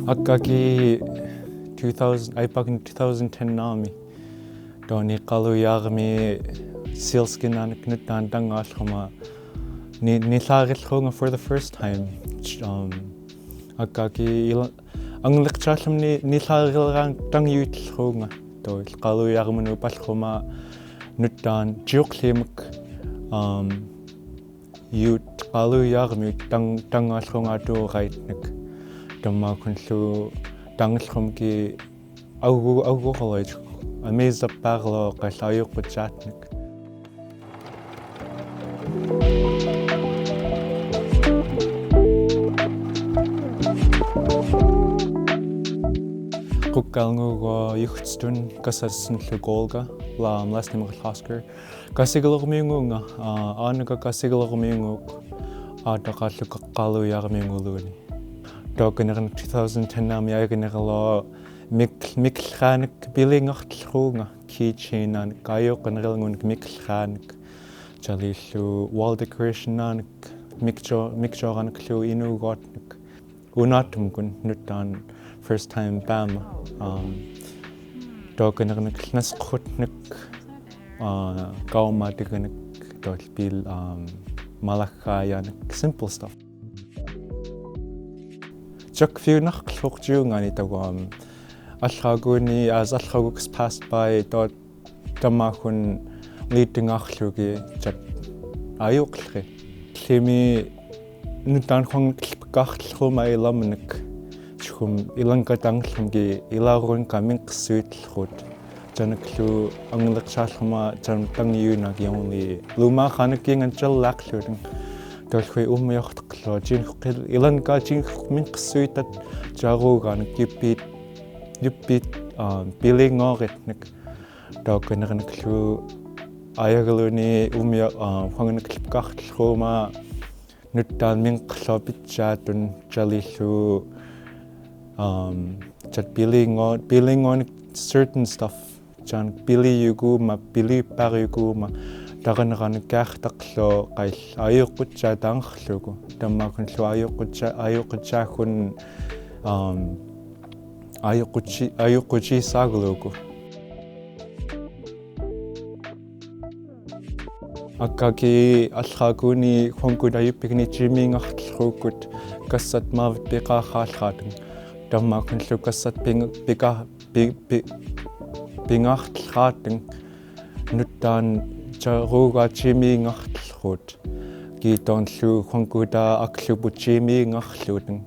Akaki 2000 ay pag 2010 nami doni qaluyarmi sealskin nutan tangalkhama ni laagilkhunga for the first time akaki ang lecturelmni ni laagilrang tangyutlkhunga to qaluyarmunu palkhuma nutan juqlimak yut qaluyarmi tangalkhunga to raitnik Dama kunlu tanglum ki augu college amazed parlo qasayu qchatnik Kukalngu yuchtstun kasasn Golga last name Oscar Kasigluk mingunga anaga Kasigluk minguk adaqallu qaluyarminguluni Dogenerin 2010 nami ayagenerlo miklhanik bilingartlruunga keychainan kayoqanerilngun miklhanik jalillu wall decorationanik mikjoraniklu inugotnik unatumgun nutan first time bam dogenerin nasqutnik gaumadiganik dolbil malakayanik simple stuff Chuck few nachluqjuungani tawam allaguni as allagux passed by dot tamakun leading achlugi chat ayuqlri tlimi nutan khong tlpaqartlhuma ilamnik chum ilangatanghlumgi ilarun kaming qsuitlkhut janaklu anglaqchalkhuma jantangyunag yongli luma khanaking anchallaqluding Dolkhui umyoqtqlo jinqil ilanka jinqmin qsuitat jarugan yupit bilingoritnik dogenerniklu ayagaluni khongnaqlqartlruma nuttaan minqlopitjaatun jalillu chat bilingonik certain stuff jan biliyuguma bilipariuguma Daganran kaartaqlo qail ayuqqutsaataangerlugu tammakunlu ayuqqutsaakun ayuqqutsaaglugu akkaki allraaguni khongkudayuppigni jimingartlruukkut kassat maavit piqaarraallraatun tammakunlu kassat pingaartlraatun nuttaan Jaruga Jimmy ngartlrut Gitonlu khongkuda aklubu Jimmy ngartluten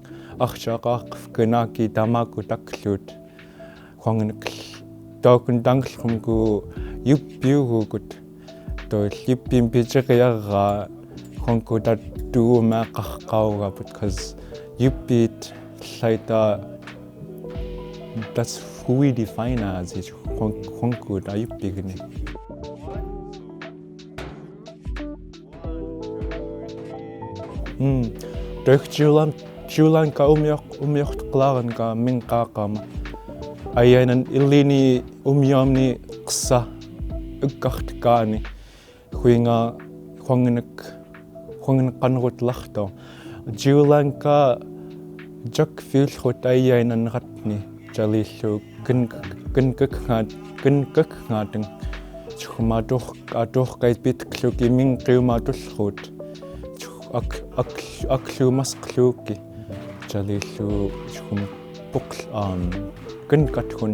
Achaqaq genaki damaku taklut khongnik dokun danglumgu yuppiugut to lippim picheriara khongkuda duuma qaqqauga because yuppit later that's who we define as khongkuda yuppigni Julan ka umyoqtqlaaran ka minqaaqama ayanan illini umyamni qssa ukkartkaani huinga qanrutlarto Julan ka jak filhut ayanan ratni jalillu kinkakngaateng chuma adur bitqluki minqiumaatullruut aklumasqluuki jalillu chum kinkatkhun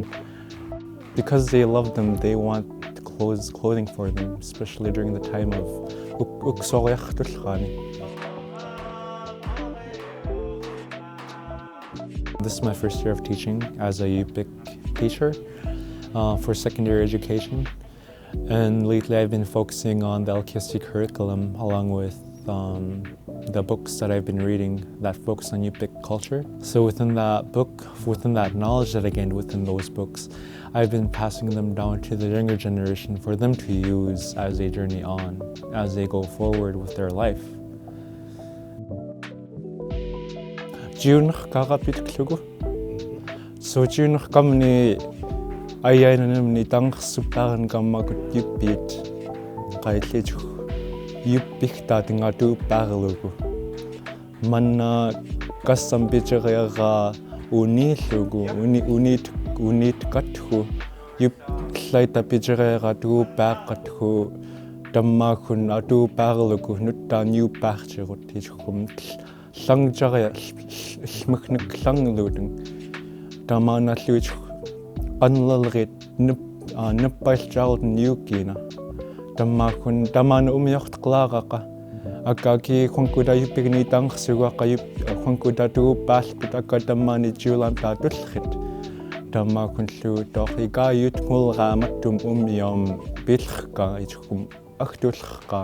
because they love them they want clothing for them especially during the time of uksoriaqtulqani This is my first year of teaching as a UPIC teacher for secondary education and lately I've been focusing on the LKST curriculum along with the books that I've been reading that focus on UPIC culture. So within that knowledge that I gained within those books, I've been passing them down to the younger generation for them to use as they journey on, as they go forward with their life. So jiunach kamni ayainanamni tangsuparan kammagut yupit qailliju yuppihtaatengatu paarlugu manna kassam picheriara uniillugu uniit kathu yup laita pijereeratu paaqqathu tammaakun atu paarlugu nuttaan yuuppaartirut tichum langjaria smuknik langludeng tamaanalluit anlalrit nuppailjaaruten yuukina tammaakun tamaana umiortqlaaraqa akaki khunkuda yupigni tangsugaqa khunkuda paalput akka tammaani juulan taatullrit tamaakunlu toqigaayut ngulraamattum umiom pillerqa ichkum agtullqa